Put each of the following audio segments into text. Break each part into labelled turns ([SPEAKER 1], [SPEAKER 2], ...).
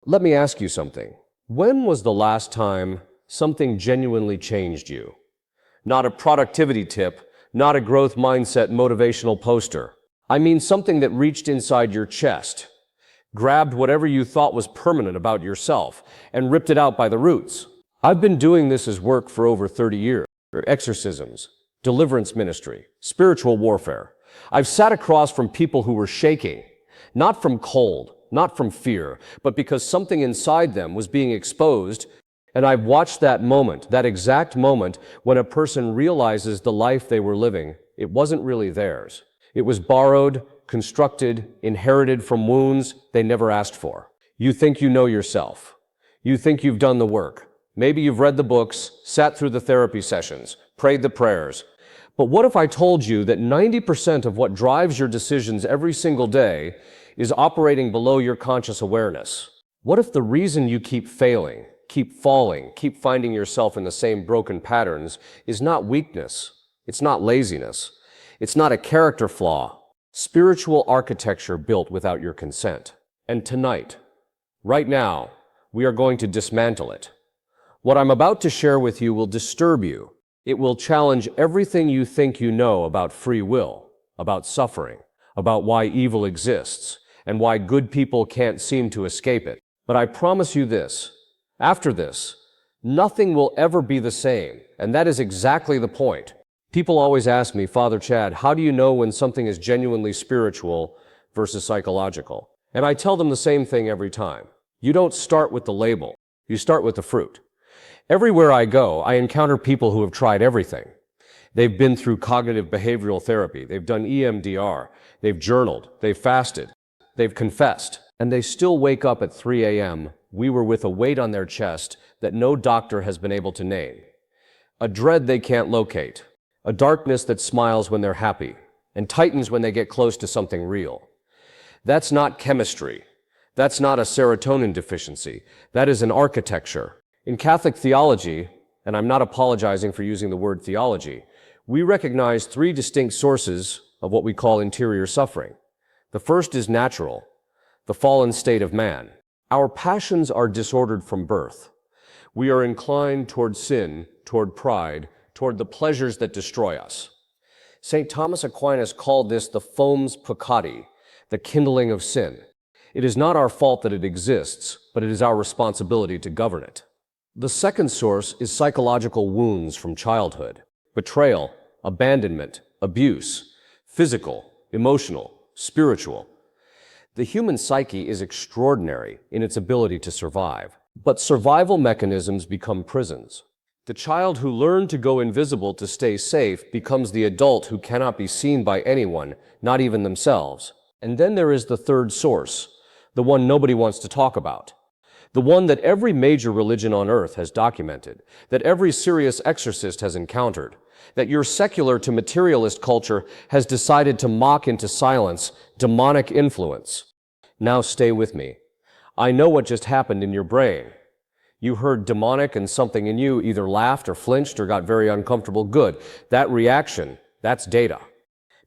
[SPEAKER 1] Let me ask you something. When was the last time something genuinely changed you? Not a productivity tip, not a growth mindset motivational poster. I mean something that reached inside your chest, grabbed whatever you thought was permanent about yourself, and ripped it out by the roots. I've been doing this as work for over 30 years. Exorcisms, deliverance ministry, spiritual warfare. I've sat across from people who were shaking, not from cold, not from fear, but because something inside them was being exposed. And I've watched that moment, that exact moment when a person realizes the life they were living, it wasn't really theirs. It was borrowed, constructed, inherited from wounds they never asked for. You think you know yourself. You think you've done the work. Maybe you've read the books, sat through the therapy sessions, prayed the prayers. But what if I told you that 90% of what drives your decisions every single day is operating below your conscious awareness? What if the reason you keep failing, keep falling, keep finding yourself in the same broken patterns is not weakness, it's not laziness, it's not a character flaw, spiritual architecture built without your consent? And tonight, right now, we are going to dismantle it. What I'm about to share with you will disturb you. It will challenge everything you think you know about free will, about suffering, about why evil exists, and why good people can't seem to escape it. But I promise you this, after this, nothing will ever be the same, and that is exactly the point. People always ask me, Father Chad, how do you know when something is genuinely spiritual versus psychological? And I tell them the same thing every time. You don't start with the label, you start with the fruit. Everywhere I go, I encounter people who have tried everything. They've been through cognitive behavioral therapy, they've done EMDR, they've journaled, they've fasted, they've confessed, and they still wake up at 3 a.m. with a weight on their chest that no doctor has been able to name. A dread they can't locate, a darkness that smiles when they're happy, and tightens when they get close to something real. That's not chemistry. That's not a serotonin deficiency. That is an architecture. In Catholic theology, and I'm not apologizing for using the word theology, we recognize three distinct sources of what we call interior suffering. The first is natural, the fallen state of man. Our passions are disordered from birth. We are inclined toward sin, toward pride, toward the pleasures that destroy us. St. Thomas Aquinas called this the fomes peccati, the kindling of sin. It is not our fault that it exists, but it is our responsibility to govern it. The second source is psychological wounds from childhood. Betrayal, abandonment, abuse, physical, emotional, spiritual. The human psyche is extraordinary in its ability to survive, but survival mechanisms become prisons. The child who learned to go invisible to stay safe becomes the adult who cannot be seen by anyone, not even themselves. And then there is the third source, the one nobody wants to talk about. The one that every major religion on earth has documented, that every serious exorcist has encountered, that your secular to materialist culture has decided to mock into silence, demonic influence. Now stay with me. I know what just happened in your brain. You heard demonic and something in you either laughed or flinched or got very uncomfortable. Good. That reaction, that's data.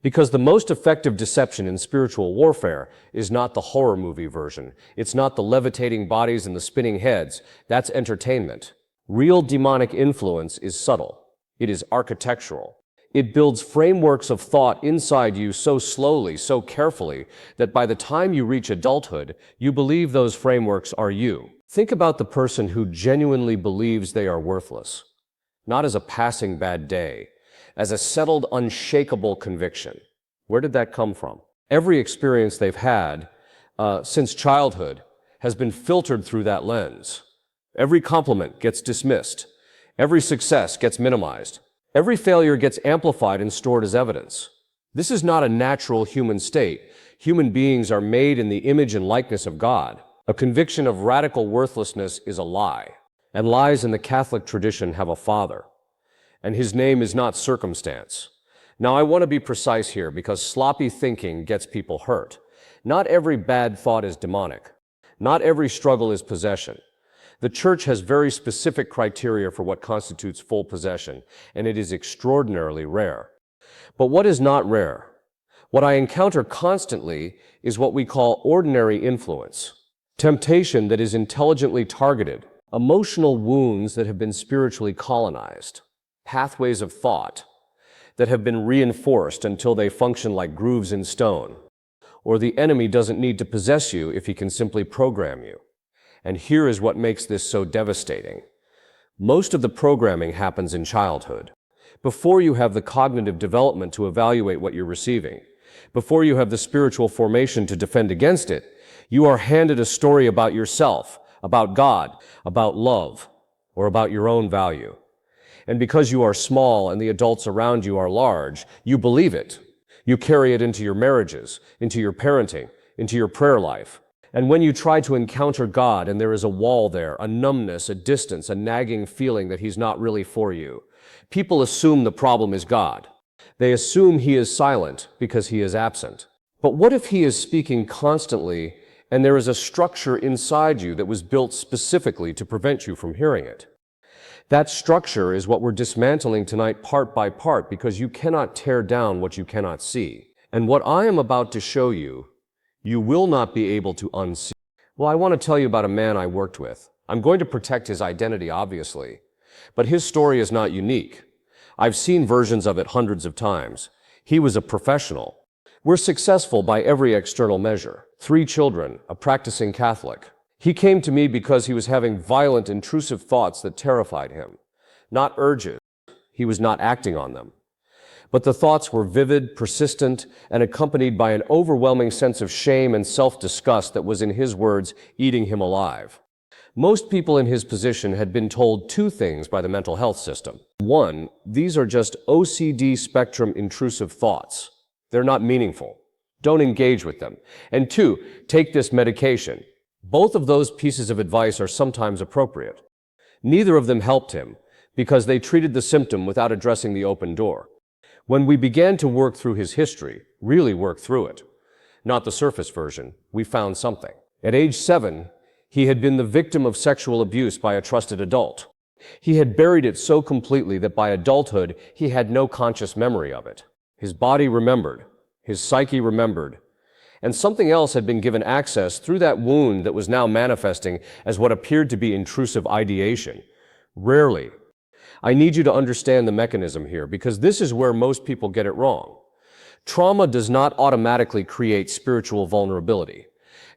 [SPEAKER 1] Because the most effective deception in spiritual warfare is not the horror movie version. It's not the levitating bodies and the spinning heads. That's entertainment. Real demonic influence is subtle. It is architectural. It builds frameworks of thought inside you so slowly, so carefully, that by the time you reach adulthood, you believe those frameworks are you. Think about the person who genuinely believes they are worthless, not as a passing bad day, as a settled, unshakable conviction. Where did that come from? Every experience they've had since childhood has been filtered through that lens. Every compliment gets dismissed. Every success gets minimized. Every failure gets amplified and stored as evidence. This is not a natural human state. Human beings are made in the image and likeness of God. A conviction of radical worthlessness is a lie, and lies in the Catholic tradition have a father, and his name is not circumstance. Now, I want to be precise here because sloppy thinking gets people hurt. Not every bad thought is demonic. Not every struggle is possession. The church has very specific criteria for what constitutes full possession, and it is extraordinarily rare. But what is not rare? What I encounter constantly is what we call ordinary influence. temptation that is intelligently targeted, emotional wounds that have been spiritually colonized, pathways of thought that have been reinforced until they function like grooves in stone. Or the enemy doesn't need to possess you if he can simply program you. And here is what makes this so devastating. Most of the programming happens in childhood, before you have the cognitive development to evaluate what you're receiving, before you have the spiritual formation to defend against it. You are handed a story about yourself, about God, about love, or about your own value. And because you are small and the adults around you are large, you believe it. You carry it into your marriages, into your parenting, into your prayer life. And when you try to encounter God and there is a wall there, a numbness, a distance, a nagging feeling that He's not really for you, people assume the problem is God. They assume He is silent because He is absent. But what if He is speaking constantly and there is a structure inside you that was built specifically to prevent you from hearing it? That structure is what we're dismantling tonight part by part, because you cannot tear down what you cannot see. And what I am about to show you, you will not be able to unsee. Well, I want to tell you about a man I worked with. I'm going to protect his identity, obviously, but his story is not unique. I've seen versions of it hundreds of times. He was a professional. We're successful by every external measure. 3 children, a practicing Catholic. He came to me because he was having violent, intrusive thoughts that terrified him. Not urges. He was not acting on them. But the thoughts were vivid, persistent, and accompanied by an overwhelming sense of shame and self-disgust that was, in his words, eating him alive. Most people in his position had been told 2 things by the mental health system. 1, these are just OCD spectrum intrusive thoughts. They're not meaningful. Don't engage with them. And 2, take this medication. Both of those pieces of advice are sometimes appropriate. Neither of them helped him, because they treated the symptom without addressing the open door. When we began to work through his history, really work through it, not the surface version, we found something. At age 7, he had been the victim of sexual abuse by a trusted adult. He had buried it so completely that by adulthood, he had no conscious memory of it. His body remembered, his psyche remembered, and something else had been given access through that wound that was now manifesting as what appeared to be intrusive ideation. Rarely. I need you to understand the mechanism here, because this is where most people get it wrong. Trauma does not automatically create spiritual vulnerability.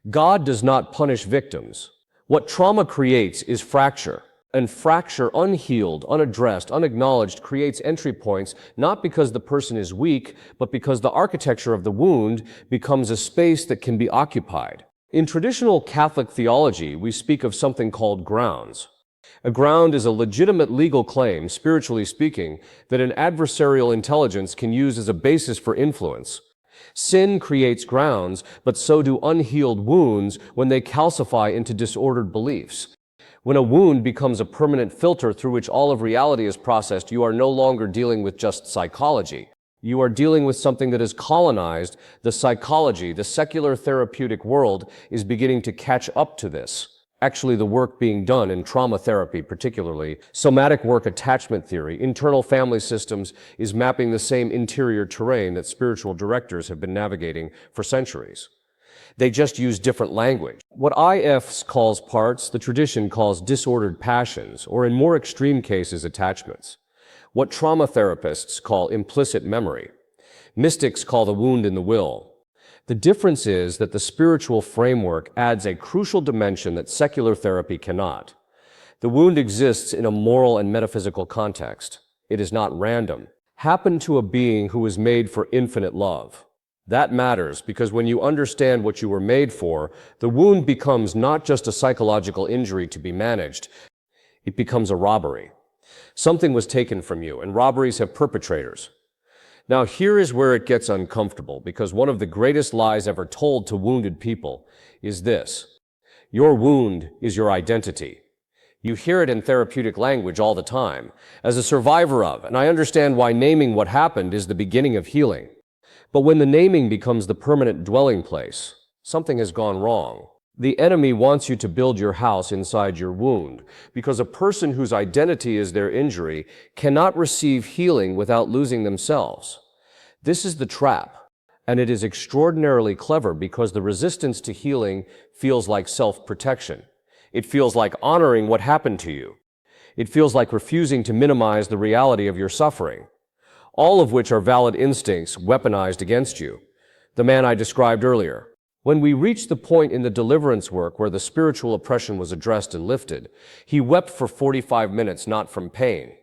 [SPEAKER 1] God does not punish victims. What trauma creates is fracture. And fracture, unhealed, unaddressed, unacknowledged, creates entry points, not because the person is weak, but because the architecture of the wound becomes a space that can be occupied. In traditional Catholic theology, we speak of something called grounds. A ground is a legitimate legal claim, spiritually speaking, that an adversarial intelligence can use as a basis for influence. Sin creates grounds, but so do unhealed wounds when they calcify into disordered beliefs. When a wound becomes a permanent filter through which all of reality is processed, you are no longer dealing with just psychology. You are dealing with something that is colonized. The psychology, the secular therapeutic world, is beginning to catch up to this. Actually, the work being done in trauma therapy, particularly somatic work, attachment theory, internal family systems, is mapping the same interior terrain that spiritual directors have been navigating for centuries. They just use different language. What IFs calls parts, the tradition calls disordered passions, or in more extreme cases, attachments. What trauma therapists call implicit memory. Mystics call the wound in the will. The difference is that the spiritual framework adds a crucial dimension that secular therapy cannot. The wound exists in a moral and metaphysical context. It is not random. Happened to a being who was made for infinite love. That matters because when you understand what you were made for, the wound becomes not just a psychological injury to be managed. It becomes a robbery. Something was taken from you, and robberies have perpetrators. Now here is where it gets uncomfortable, because one of the greatest lies ever told to wounded people is this: your wound is your identity. You hear it in therapeutic language all the time, as a survivor of, and I understand why naming what happened is the beginning of healing. But when the naming becomes the permanent dwelling place, something has gone wrong. The enemy wants you to build your house inside your wound, because a person whose identity is their injury cannot receive healing without losing themselves. This is the trap. And it is extraordinarily clever because the resistance to healing feels like self-protection. It feels like honoring what happened to you. It feels like refusing to minimize the reality of your suffering, all of which are valid instincts weaponized against you. The man I described earlier. When we reached the point in the deliverance work where the spiritual oppression was addressed and lifted, he wept for 45 minutes, not from pain.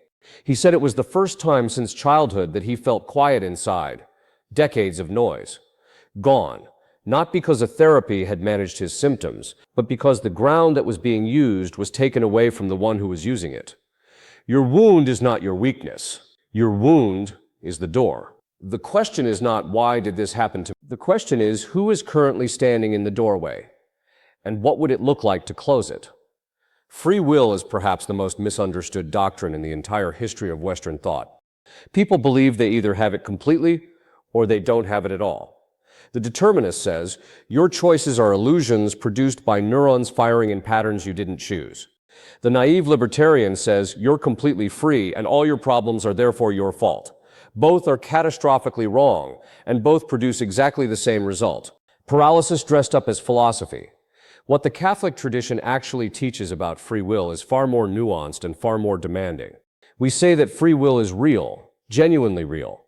[SPEAKER 1] He said it was the first time since childhood that he felt quiet inside. Decades of noise. Gone. Not because a therapy had managed his symptoms, but because the ground that was being used was taken away from the one who was using it. Your wound is not your weakness. Your wound is the door. The question is not, why did this happen to me? The question is, who is currently standing in the doorway? And what would it look like to close it? Free will is perhaps the most misunderstood doctrine in the entire history of Western thought. People believe they either have it completely or they don't have it at all. The determinist says, your choices are illusions produced by neurons firing in patterns you didn't choose. The naive libertarian says, you're completely free and all your problems are therefore your fault. Both are catastrophically wrong, and both produce exactly the same result. Paralysis dressed up as philosophy. What the Catholic tradition actually teaches about free will is far more nuanced and far more demanding. We say that free will is real, genuinely real.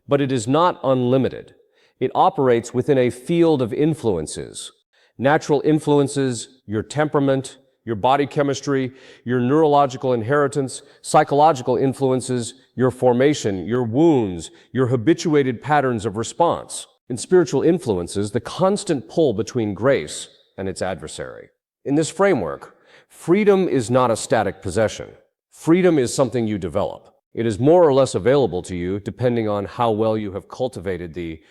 [SPEAKER 1] But it is not unlimited. It operates within a field of influences. Natural influences, your temperament, your body chemistry, your neurological inheritance, psychological influences, your formation, your wounds, your habituated patterns of response. In spiritual influences, the constant pull between grace and its adversary. In this framework, freedom is not a static possession. Freedom is something you develop. It is more or less available to you depending on how well you have cultivated the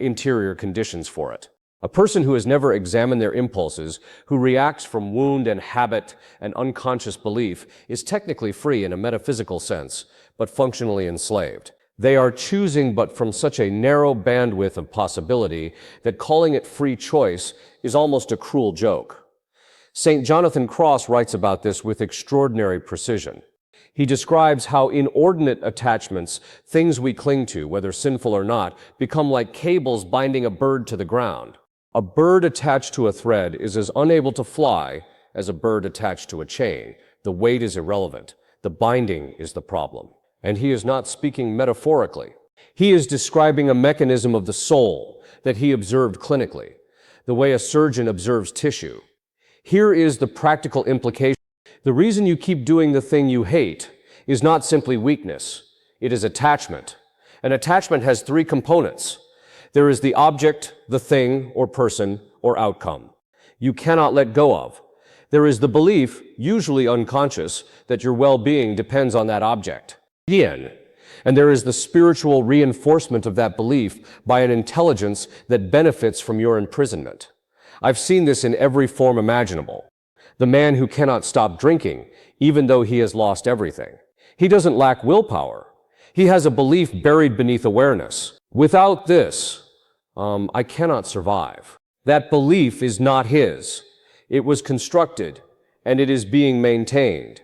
[SPEAKER 1] interior conditions for it. A person who has never examined their impulses, who reacts from wound and habit and unconscious belief, is technically free in a metaphysical sense, but functionally enslaved. They are choosing but from such a narrow bandwidth of possibility that calling it free choice is almost a cruel joke. St. Jonathan Cross writes about this with extraordinary precision. He describes how inordinate attachments, things we cling to, whether sinful or not, become like cables binding a bird to the ground. A bird attached to a thread is as unable to fly as a bird attached to a chain. The weight is irrelevant. The binding is the problem. And he is not speaking metaphorically. He is describing a mechanism of the soul that he observed clinically, the way a surgeon observes tissue. Here is the practical implication. The reason you keep doing the thing you hate is not simply weakness. It is attachment. An attachment has three components. There is the object, the thing, or person, or outcome you cannot let go of. There is the belief, usually unconscious, that your well-being depends on that object. And there is the spiritual reinforcement of that belief by an intelligence that benefits from your imprisonment. I've seen this in every form imaginable. The man who cannot stop drinking, even though he has lost everything. He doesn't lack willpower. He has a belief buried beneath awareness. Without this, I cannot survive. That belief is not his. It was constructed, and it is being maintained.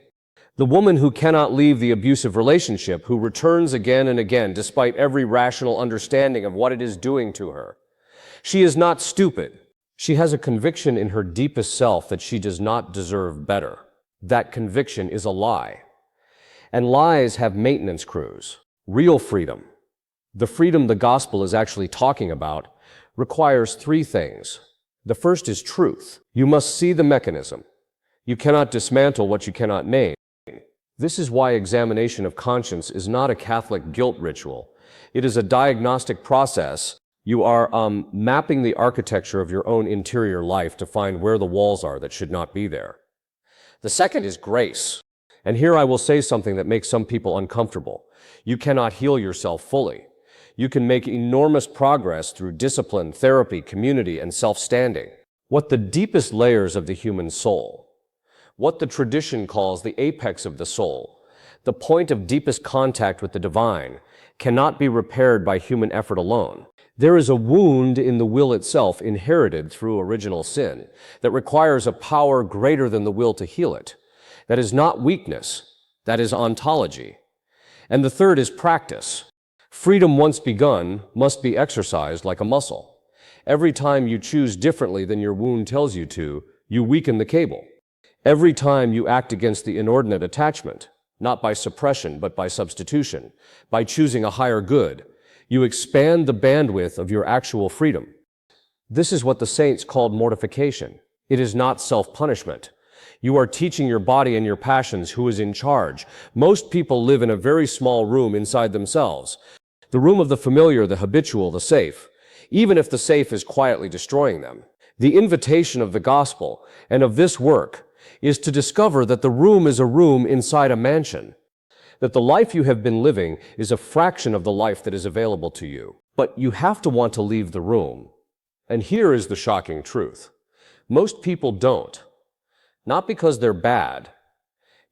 [SPEAKER 1] The woman who cannot leave the abusive relationship, who returns again and again despite every rational understanding of what it is doing to her. She is not stupid. She has a conviction in her deepest self that she does not deserve better. That conviction is a lie. And lies have maintenance crews. Real freedom, the freedom the gospel is actually talking about, requires three things. The first is truth. You must see the mechanism. You cannot dismantle what you cannot name. This is why examination of conscience is not a Catholic guilt ritual. It is a diagnostic process. You are mapping the architecture of your own interior life to find where the walls are that should not be there. The second is grace. And here I will say something that makes some people uncomfortable. You cannot heal yourself fully. You can make enormous progress through discipline, therapy, community, and self-standing. What the deepest layers of the human soul, what the tradition calls the apex of the soul, the point of deepest contact with the divine, cannot be repaired by human effort alone. There is a wound in the will itself inherited through original sin that requires a power greater than the will to heal it. That is not weakness, that is ontology. And the third is practice. Freedom once begun must be exercised like a muscle. Every time you choose differently than your wound tells you to, you weaken the cable. Every time you act against the inordinate attachment, not by suppression but by substitution, by choosing a higher good, you expand the bandwidth of your actual freedom. This is what the saints called mortification. It is not self-punishment. You are teaching your body and your passions who is in charge. Most people live in a very small room inside themselves. The room of the familiar, the habitual, the safe, even if the safe is quietly destroying them. The invitation of the gospel and of this work is to discover that the room is a room inside a mansion, that the life you have been living is a fraction of the life that is available to you. But you have to want to leave the room. And here is the shocking truth. Most people don't. Not because they're bad,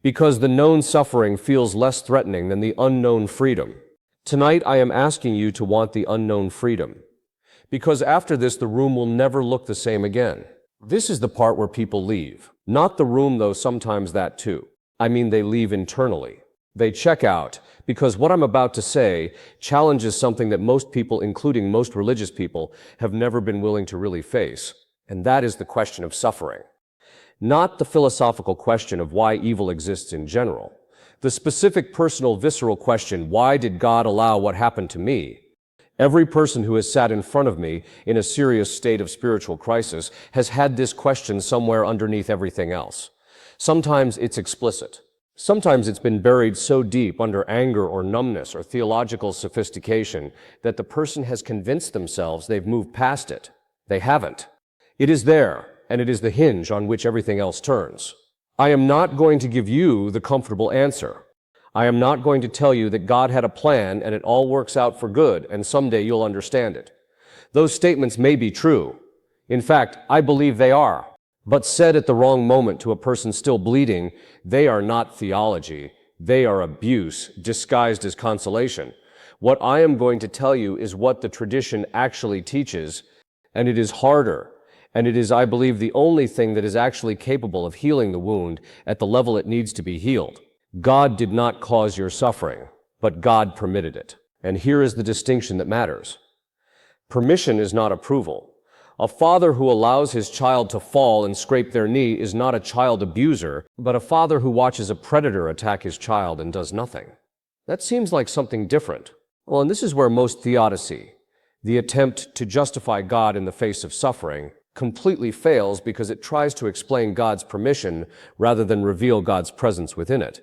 [SPEAKER 1] because the known suffering feels less threatening than the unknown freedom. Tonight I am asking you to want the unknown freedom, because after this the room will never look the same again. This is the part where people leave. Not the room, though, sometimes that too. I mean, they leave internally. They check out, because what I'm about to say challenges something that most people, including most religious people, have never been willing to really face, and that is the question of suffering. Not the philosophical question of why evil exists in general. The specific personal visceral question, why did God allow what happened to me? Every person who has sat in front of me in a serious state of spiritual crisis has had this question somewhere underneath everything else. Sometimes it's explicit. Sometimes it's been buried so deep under anger or numbness or theological sophistication that the person has convinced themselves they've moved past it. They haven't. It is there, and it is the hinge on which everything else turns. I am not going to give you the comfortable answer. I am not going to tell you that God had a plan and it all works out for good and someday you'll understand it. Those statements may be true. In fact, I believe they are. But said at the wrong moment to a person still bleeding, they are not theology. They are abuse disguised as consolation. What I am going to tell you is what the tradition actually teaches, and it is harder. And it is, I believe, the only thing that is actually capable of healing the wound at the level it needs to be healed. God did not cause your suffering, but God permitted it. And here is the distinction that matters. Permission is not approval. A father who allows his child to fall and scrape their knee is not a child abuser, but a father who watches a predator attack his child and does nothing. That seems like something different. Well, and this is where most theodicy, the attempt to justify God in the face of suffering, completely fails because it tries to explain God's permission rather than reveal God's presence within it.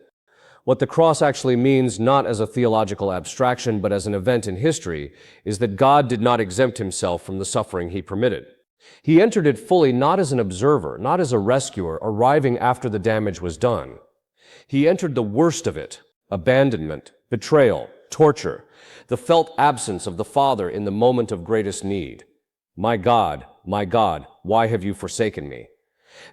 [SPEAKER 1] What the cross actually means, not as a theological abstraction, but as an event in history, is that God did not exempt himself from the suffering he permitted. He entered it fully, not as an observer, not as a rescuer, arriving after the damage was done. He entered the worst of it: abandonment, betrayal, torture, the felt absence of the Father in the moment of greatest need. My God, why have you forsaken me?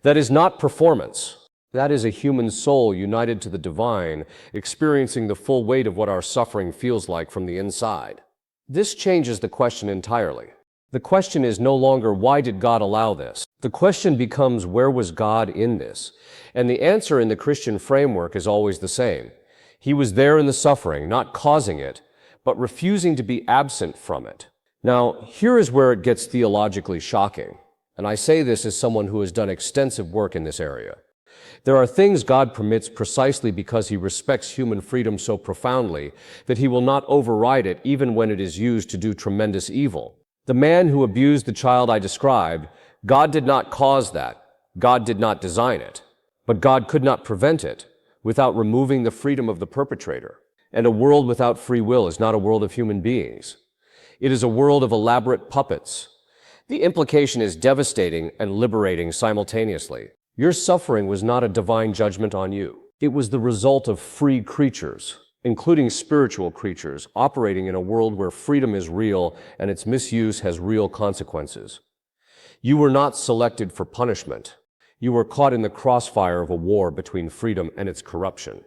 [SPEAKER 1] That is not performance. That is a human soul united to the divine, experiencing the full weight of what our suffering feels like from the inside. This changes the question entirely. The question is no longer, why did God allow this? The question becomes, where was God in this? And the answer in the Christian framework is always the same. He was there in the suffering, not causing it, but refusing to be absent from it. Now, here is where it gets theologically shocking, and I say this as someone who has done extensive work in this area. There are things God permits precisely because he respects human freedom so profoundly that he will not override it even when it is used to do tremendous evil. The man who abused the child I described, God did not cause that. God did not design it. But God could not prevent it without removing the freedom of the perpetrator. And a world without free will is not a world of human beings. It is a world of elaborate puppets. The implication is devastating and liberating simultaneously. Your suffering was not a divine judgment on you. It was the result of free creatures, including spiritual creatures, operating in a world where freedom is real and its misuse has real consequences. You were not selected for punishment. You were caught in the crossfire of a war between freedom and its corruption.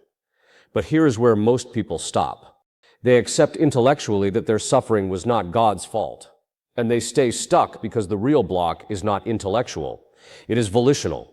[SPEAKER 1] But here is where most people stop. They accept intellectually that their suffering was not God's fault, and they stay stuck because the real block is not intellectual. It is volitional.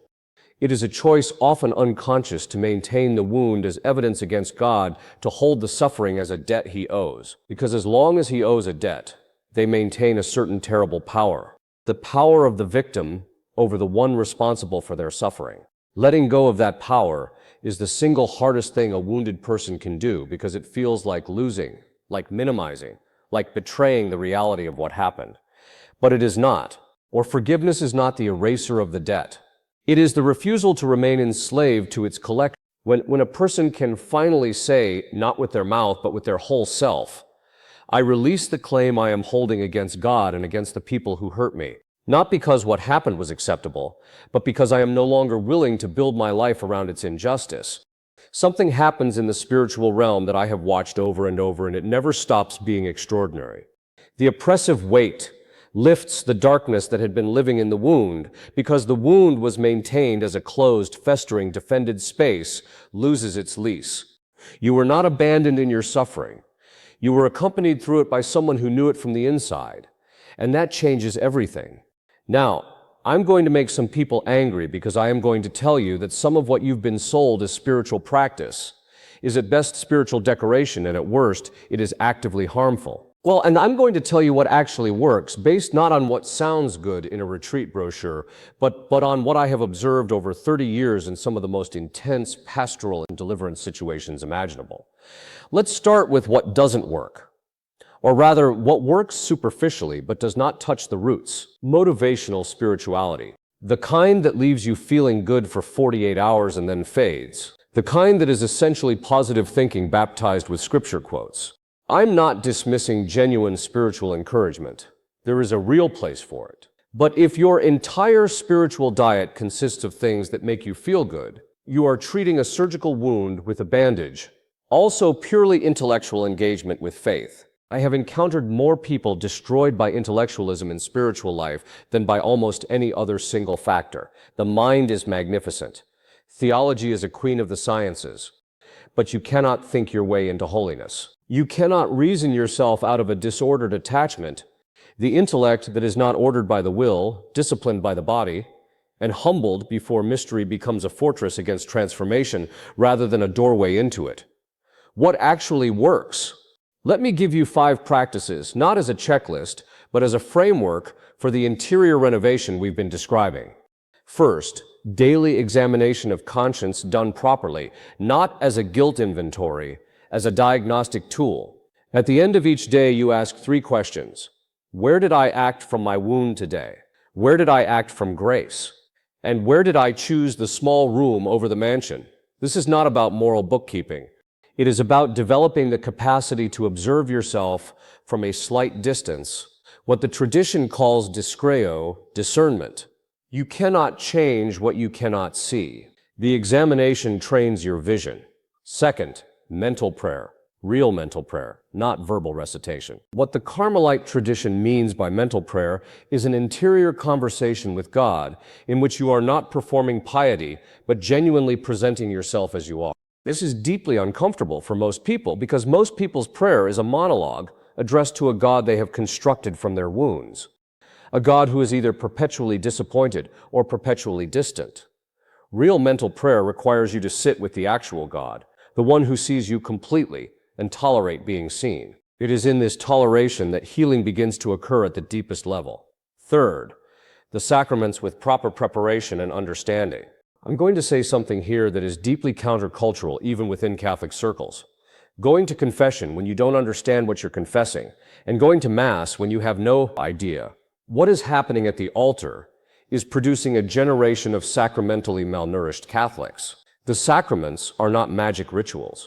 [SPEAKER 1] It is a choice often unconscious to maintain the wound as evidence against God, to hold the suffering as a debt he owes. Because as long as he owes a debt, they maintain a certain terrible power. The power of the victim over the one responsible for their suffering. Letting go of that power is the single hardest thing a wounded person can do, because it feels like losing, like minimizing, like betraying the reality of what happened. But it is not, or forgiveness is not the eraser of the debt. It is the refusal to remain enslaved to its collection. When a person can finally say, not with their mouth, but with their whole self, I release the claim I am holding against God and against the people who hurt me. Not because what happened was acceptable, but because I am no longer willing to build my life around its injustice. Something happens in the spiritual realm that I have watched over and over, and it never stops being extraordinary. The oppressive weight lifts the darkness that had been living in the wound, because the wound was maintained as a closed, festering, defended space, loses its lease. You were not abandoned in your suffering. You were accompanied through it by someone who knew it from the inside, and that changes everything. Now, I'm going to make some people angry, because I am going to tell you that some of what you've been sold as spiritual practice is at best spiritual decoration, and at worst, it is actively harmful. Well, and I'm going to tell you what actually works, based not on what sounds good in a retreat brochure, but on what I have observed over 30 years in some of the most intense pastoral and deliverance situations imaginable. Let's start with what doesn't work. Or rather, what works superficially but does not touch the roots. Motivational spirituality. The kind that leaves you feeling good for 48 hours and then fades. The kind that is essentially positive thinking baptized with scripture quotes. I'm not dismissing genuine spiritual encouragement. There is a real place for it. But if your entire spiritual diet consists of things that make you feel good, you are treating a surgical wound with a bandage. Also, purely intellectual engagement with faith. I have encountered more people destroyed by intellectualism in spiritual life than by almost any other single factor. The mind is magnificent. Theology is a queen of the sciences. But you cannot think your way into holiness. You cannot reason yourself out of a disordered attachment. The intellect that is not ordered by the will, disciplined by the body, and humbled before mystery becomes a fortress against transformation rather than a doorway into it. What actually works? Let me give you 5 practices, not as a checklist, but as a framework for the interior renovation we've been describing. First, daily examination of conscience done properly, not as a guilt inventory, as a diagnostic tool. At the end of each day, you ask 3 questions. Where did I act from my wound today? Where did I act from grace? And where did I choose the small room over the mansion? This is not about moral bookkeeping. It is about developing the capacity to observe yourself from a slight distance, what the tradition calls discreo, discernment. You cannot change what you cannot see. The examination trains your vision. Second, mental prayer. Real mental prayer, not verbal recitation. What the Carmelite tradition means by mental prayer is an interior conversation with God in which you are not performing piety, but genuinely presenting yourself as you are. This is deeply uncomfortable for most people, because most people's prayer is a monologue addressed to a God they have constructed from their wounds. A God who is either perpetually disappointed or perpetually distant. Real mental prayer requires you to sit with the actual God, the one who sees you completely and tolerate being seen. It is in this toleration that healing begins to occur at the deepest level. Third, the sacraments with proper preparation and understanding. I'm going to say something here that is deeply countercultural even within Catholic circles. Going to confession when you don't understand what you're confessing, and going to Mass when you have no idea. What is happening at the altar is producing a generation of sacramentally malnourished Catholics. The sacraments are not magic rituals.